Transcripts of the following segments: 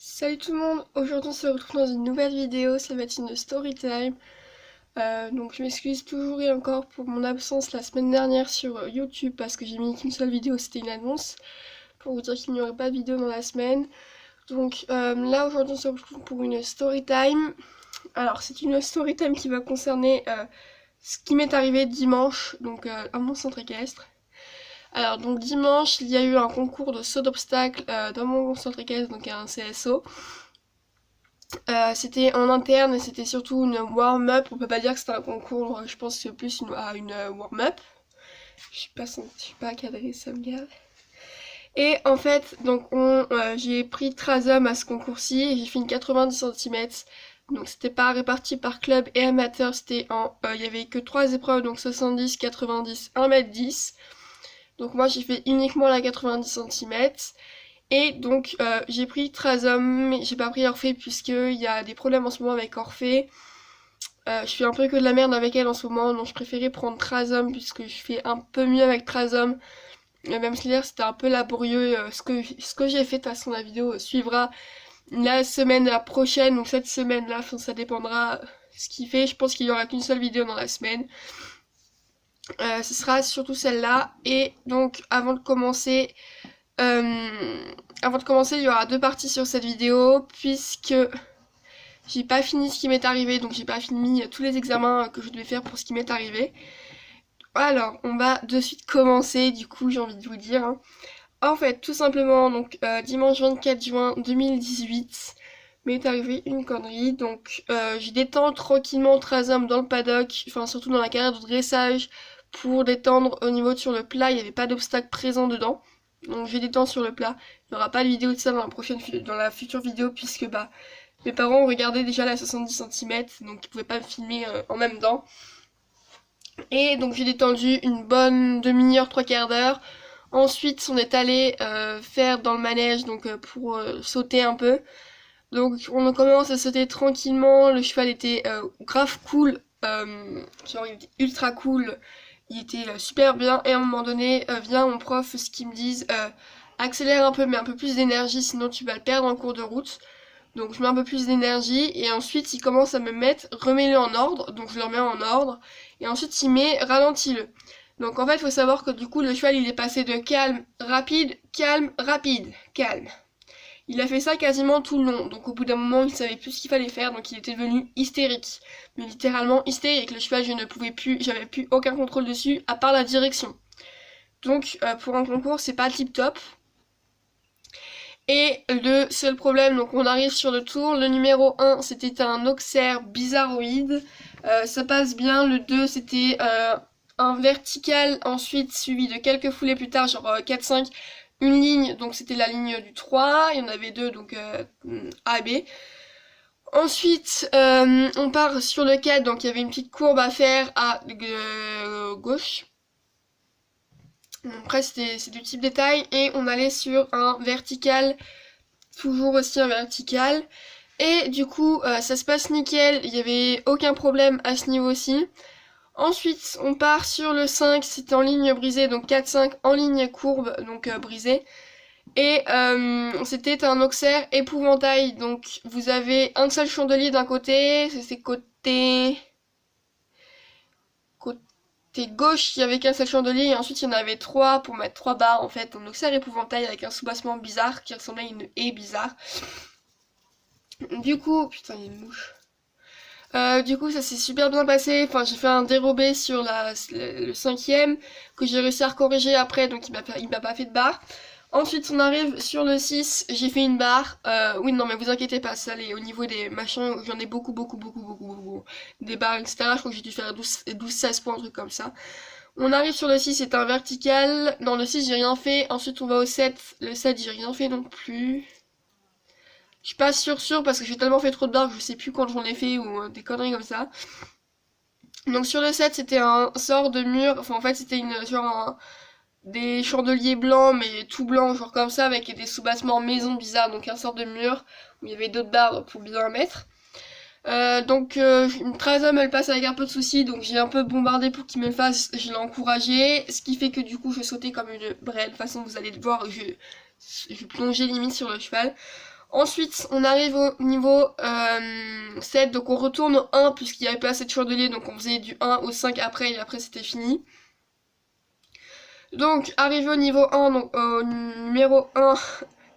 Salut tout le monde, aujourd'hui on se retrouve dans une nouvelle vidéo, ça va être une story time. Donc je m'excuse toujours et encore pour mon absence la semaine dernière sur YouTube parce que j'ai mis qu'une seule vidéo, c'était une annonce, pour vous dire qu'il n'y aurait pas de vidéo dans la semaine. Donc là aujourd'hui on se retrouve pour une story time. Alors c'est une story time qui va concerner ce qui m'est arrivé dimanche, donc à mon centre équestre. Alors donc dimanche il y a eu un concours de saut d'obstacle dans mon centre équestre, donc un CSO. C'était en interne et c'était surtout une warm-up. On peut pas dire que c'était un concours, je pense que c'est plus une warm-up. Je suis pas cadrée, ça me gave. Et en fait, donc j'ai pris 13 hommes à ce concours-ci et j'ai fini 90 cm. Donc c'était pas réparti par club et amateur, il y avait que 3 épreuves, donc 70, 90, 1m10. Donc moi j'ai fait uniquement la 90 cm. Et donc j'ai pris Trazom, mais j'ai pas pris Orphée puisqu'il y a des problèmes en ce moment avec Orphée. Je fais un peu que de la merde avec elle en ce moment, donc je préférais prendre Trazom puisque je fais un peu mieux avec Trazom. Même si hier c'était un peu laborieux, ce que j'ai fait, de toute façon la vidéo suivra la semaine prochaine, donc cette semaine là, ça dépendra ce qu'il fait. Je pense qu'il y aura qu'une seule vidéo dans la semaine. Ce sera surtout celle-là. Et donc avant de commencer, il y aura deux parties sur cette vidéo, puisque j'ai pas fini ce qui m'est arrivé, donc j'ai pas fini tous les examens que je devais faire pour ce qui m'est arrivé. Alors, on va de suite commencer, du coup, j'ai envie de vous dire. En fait, tout simplement, donc dimanche 24 juin 2018, m'est arrivé une connerie. Donc, je détends tranquillement 13 hommes dans le paddock, enfin surtout dans la carrière de dressage, pour détendre au niveau sur le plat, il n'y avait pas d'obstacle présent dedans. Donc je détends sur le plat. Il n'y aura pas de vidéo de ça dans la future vidéo puisque mes parents regardaient déjà la 70 cm, donc ils pouvaient pas me filmer en même temps. Et donc j'ai détendu une bonne demi-heure, trois quarts d'heure. Ensuite on est allé faire dans le manège donc pour sauter un peu. Donc on commence à sauter tranquillement, le cheval était grave cool, genre il était ultra cool, il était super bien, et à un moment donné vient mon prof ce qu'ils me disent accélère un peu mais un peu plus d'énergie sinon tu vas le perdre en cours de route. Donc je mets un peu plus d'énergie et ensuite il commence à me mettre remets-le en ordre, donc je le remets en ordre et ensuite il met ralentis-le. Donc en fait il faut savoir que du coup le cheval il est passé de calme, rapide, calme, rapide, calme. Il a fait ça quasiment tout le long, donc au bout d'un moment il savait plus ce qu'il fallait faire, donc il était devenu hystérique. Mais littéralement hystérique, le cheval je ne pouvais plus, j'avais plus aucun contrôle dessus à part la direction. Donc pour un concours c'est pas tip top. Et le seul problème, donc on arrive sur le tour, le numéro 1 c'était un Auxerre bizarroïde, ça passe bien, le 2 c'était un vertical, ensuite suivi de quelques foulées plus tard, genre 4-5, une ligne, donc c'était la ligne du 3, il y en avait deux, donc A et B. Ensuite, on part sur le 4, donc il y avait une petite courbe à faire à gauche. Après, c'est du type détail, et on allait sur un vertical, toujours aussi un vertical. Et du coup, ça se passe nickel, il n'y avait aucun problème à ce niveau-ci. Ensuite, on part sur le 5, c'était en ligne brisée, donc 4-5 en ligne courbe, donc brisée. Et c'était un Auxerre épouvantail, donc vous avez un seul chandelier d'un côté, c'est côté gauche, il y avait qu'un seul chandelier, et ensuite il y en avait trois pour mettre trois barres en fait, un Auxerre épouvantail avec un soubassement bizarre qui ressemblait à une haie bizarre. Du coup, putain, il y a une mouche. Du coup, ça s'est super bien passé. Enfin, j'ai fait un dérobé sur le cinquième que j'ai réussi à corriger après, donc il m'a pas fait de barre. Ensuite, on arrive sur le 6, j'ai fait une barre. Oui, non, mais vous inquiétez pas, ça, au niveau des machins, j'en ai beaucoup, beaucoup, beaucoup, beaucoup, beaucoup. Des barres, etc. Je crois que j'ai dû faire 12-16 points, un truc comme ça. On arrive sur le 6, c'est un vertical. Dans le 6, j'ai rien fait. Ensuite, on va au 7. Le 7, j'ai rien fait non plus. Je suis pas sûre parce que j'ai tellement fait trop de barres que je sais plus quand j'en ai fait ou des conneries comme ça. Donc sur le 7 c'était un sort de mur, enfin en fait c'était des chandeliers blancs mais tout blanc genre comme ça avec des soubassements maison bizarres, donc un sort de mur où il y avait d'autres barres pour bien mettre. Donc une Trazom elle passe avec un peu de soucis, donc j'ai un peu bombardé pour qu'il me le fasse, je l'ai encouragé, ce qui fait que du coup je sautais comme une brêle, de toute façon vous allez le voir, je plongeais limite sur le cheval. Ensuite, on arrive au niveau 7, donc on retourne au 1 puisqu'il n'y avait pas assez de chandeliers, donc on faisait du 1 au 5 après, et après c'était fini. Donc, arrivé au niveau 1, donc au numéro 1,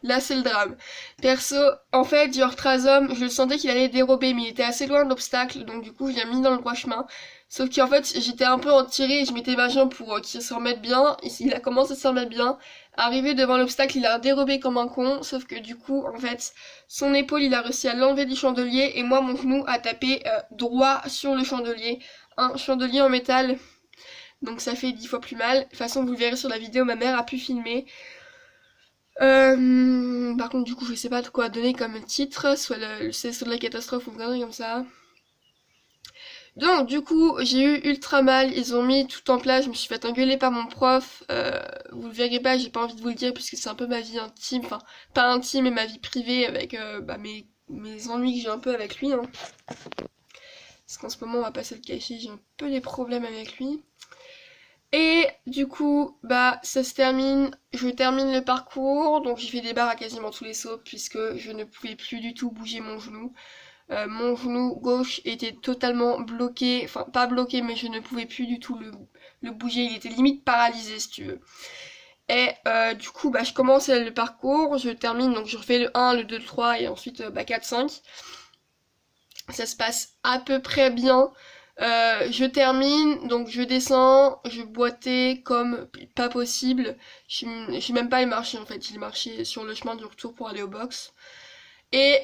là c'est le drame. Perso, en fait, genre Trazom, je le sentais qu'il allait dérober, mais il était assez loin de l'obstacle, donc du coup je l'ai mis dans le droit chemin. Sauf qu'en fait, j'étais un peu en tirée et je mettais ma jambe pour qu'il se remette bien. Et il a commencé à se remettre bien. Arrivé devant l'obstacle, il a dérobé comme un con. Sauf que du coup, en fait, son épaule, il a réussi à l'enlever du chandelier. Et moi, mon genou a tapé droit sur le chandelier. Un chandelier en métal. Donc ça fait 10 fois plus mal. De toute façon, vous le verrez sur la vidéo, ma mère a pu filmer. Par contre, du coup, je sais pas de quoi donner comme titre. Soit le CSO de la catastrophe ou une connerie comme ça. Donc du coup j'ai eu ultra mal, ils ont mis tout en place, je me suis fait engueuler par mon prof, vous le verrez pas, j'ai pas envie de vous le dire puisque c'est un peu ma vie intime, enfin pas intime mais ma vie privée avec mes ennuis que j'ai un peu avec lui. Hein. Parce qu'en ce moment on va passer le cacher, j'ai un peu des problèmes avec lui. Et du coup bah ça se termine, je termine le parcours, donc j'ai fait des barres à quasiment tous les sauts puisque je ne pouvais plus du tout bouger mon genou. Mon genou gauche était totalement bloqué, enfin pas bloqué mais je ne pouvais plus du tout le bouger, il était limite paralysé si tu veux. Et du coup bah je commence le parcours, je termine, donc je refais le 1, le 2, le 3 et ensuite 4, 5. Ça se passe à peu près bien. Je termine, donc je descends, je boitais comme pas possible. J'ai même pas marché en fait, j'ai marché sur le chemin du retour pour aller au box. Et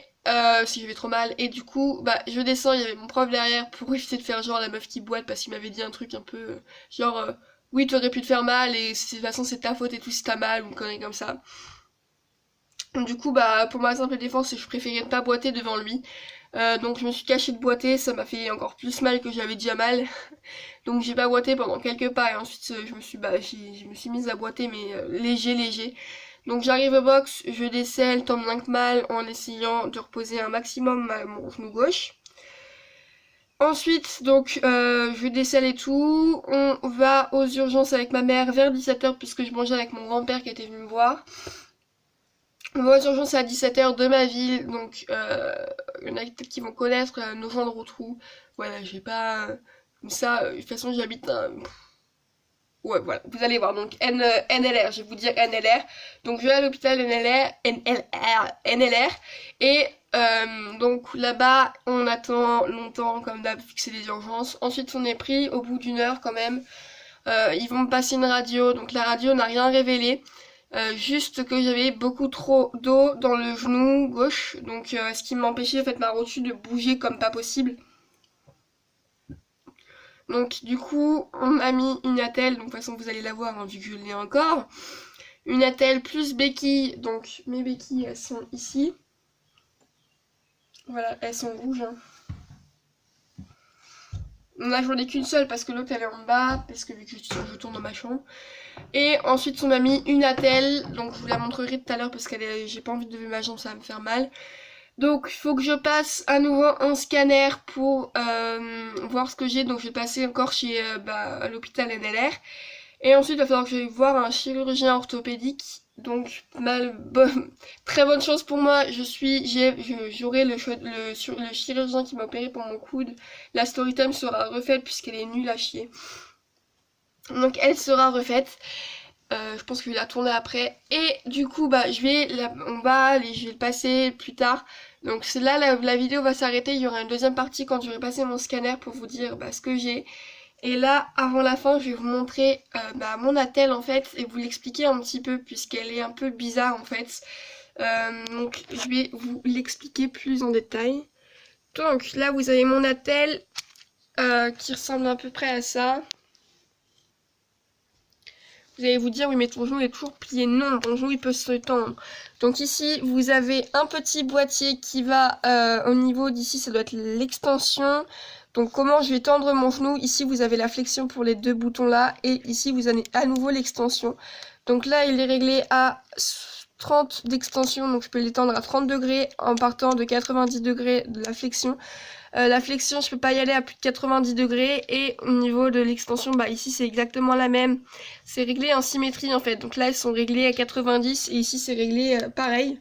si j'avais trop mal. Et du coup, bah je descends, il y avait mon prof derrière pour éviter de faire genre la meuf qui boite parce qu'il m'avait dit un truc un peu genre oui tu aurais pu te faire mal et de toute façon c'est ta faute et tout si t'as mal ou une connerie comme ça. Du coup bah pour ma simple défense je préférais ne pas boiter devant lui. Donc je me suis cachée de boiter, ça m'a fait encore plus mal que j'avais déjà mal. Donc j'ai pas boité pendant quelques pas et ensuite je me suis mise à boiter mais léger. Donc j'arrive au box, je décèle tant bien que mal en essayant de reposer un maximum mon genou gauche. Ensuite, donc je décèle et tout, on va aux urgences avec ma mère vers 17h puisque je mangeais avec mon grand-père qui était venu me voir. On va aux urgences à 17h de ma ville, donc il y en a peut-être qui vont connaître nos gens de Rotrou. Voilà, je vais pas... Comme ça, de toute façon j'habite ouais, voilà, vous allez voir, donc NLR, je vais vous dire NLR. Donc je vais à l'hôpital NLR, et donc là-bas, on attend longtemps, comme d'hab, fixer les urgences. Ensuite, on est pris au bout d'une heure quand même. Ils vont me passer une radio, donc la radio n'a rien révélé. Juste que j'avais beaucoup trop d'eau dans le genou gauche, donc ce qui m'empêchait en fait ma rotule de bouger comme pas possible. Donc du coup, on m'a mis une attelle, donc de toute façon vous allez la voir hein, vu que je l'ai encore. Une attelle plus béquille, donc mes béquilles elles sont ici. Voilà, elles sont rouges. Hein. Là j'en ai qu'une seule parce que l'autre elle est en bas, parce que vu que je tourne dans ma chambre. Et ensuite on m'a mis une attelle, donc je vous la montrerai tout à l'heure parce que j'ai pas envie de lever ma jambe, ça va me faire mal. Donc il faut que je passe à nouveau un scanner pour voir ce que j'ai. Donc je vais passer encore chez à l'hôpital NLR. Et ensuite il va falloir que j'aille voir un chirurgien orthopédique. Donc très bonne chance pour moi. J'aurai le chirurgien qui m'a opéré pour mon coude. La story time sera refaite puisqu'elle est nulle à chier. Donc elle sera refaite. Je pense que je vais la tourner après. Et du coup, bah, je vais le passer plus tard. Donc c'est là, la vidéo va s'arrêter. Il y aura une deuxième partie quand j'aurai passé mon scanner pour vous dire ce que j'ai. Et là, avant la fin, je vais vous montrer mon attelle en fait et vous l'expliquer un petit peu puisqu'elle est un peu bizarre en fait. Donc je vais vous l'expliquer plus en détail. Donc là, vous avez mon attelle qui ressemble à peu près à ça. Vous allez vous dire, oui mais ton genou est toujours plié. Non, ton genou il peut se tendre. Donc ici, vous avez un petit boîtier qui va au niveau d'ici, ça doit être l'extension. Donc comment je vais tendre mon genou. Ici, vous avez la flexion pour les deux boutons là. Et ici, vous avez à nouveau l'extension. Donc là, il est réglé à 30 d'extension. Donc je peux l'étendre à 30 degrés en partant de 90 degrés de la flexion. La flexion, je peux pas y aller à plus de 90 degrés. Et au niveau de l'extension, ici c'est exactement la même. C'est réglé en symétrie en fait. Donc là, elles sont réglées à 90 et ici c'est réglé pareil.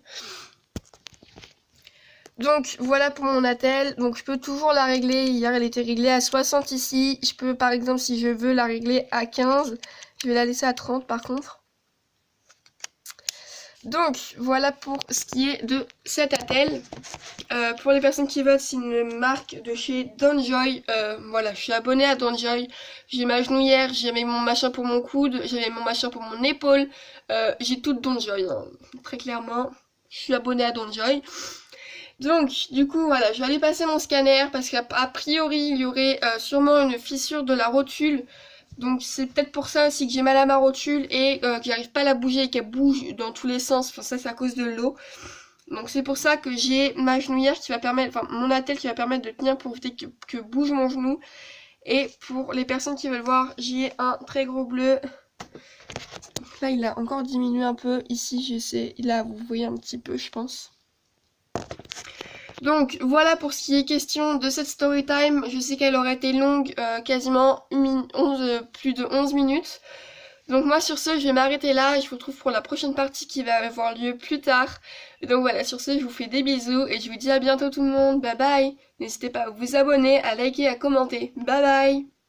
Donc voilà pour mon attel, donc je peux toujours la régler, hier elle était réglée à 60 ici, je peux par exemple si je veux la régler à 15, je vais la laisser à 30 par contre. Donc voilà pour ce qui est de cet attel. Pour les personnes qui veulent, c'est une marque de chez DonJoy. Voilà, je suis abonnée à DonJoy. J'ai ma genouillère, j'avais mon machin pour mon coude, j'avais mon machin pour mon épaule. J'ai tout de DonJoy, hein, très clairement. Je suis abonnée à DonJoy. Donc, du coup, voilà, je vais aller passer mon scanner parce qu'a priori, il y aurait sûrement une fissure de la rotule. Donc, c'est peut-être pour ça aussi que j'ai mal à ma rotule et que j'arrive pas à la bouger et qu'elle bouge dans tous les sens. Enfin, ça, c'est à cause de l'eau. Donc, c'est pour ça que j'ai ma genouillère qui va permettre, enfin, mon attelle qui va permettre de tenir pour éviter que bouge mon genou. Et pour les personnes qui veulent voir, j'ai un très gros bleu. Donc là, il a encore diminué un peu. Ici, j'essaie. Là, vous voyez un petit peu, je pense. Donc voilà pour ce qui est question de cette story time. Je sais qu'elle aurait été longue, quasiment plus de 11 minutes. Donc moi sur ce je vais m'arrêter là et je vous retrouve pour la prochaine partie qui va avoir lieu plus tard. Donc voilà, sur ce je vous fais des bisous et je vous dis à bientôt tout le monde. Bye bye. N'hésitez pas à vous abonner, à liker, à commenter. Bye bye.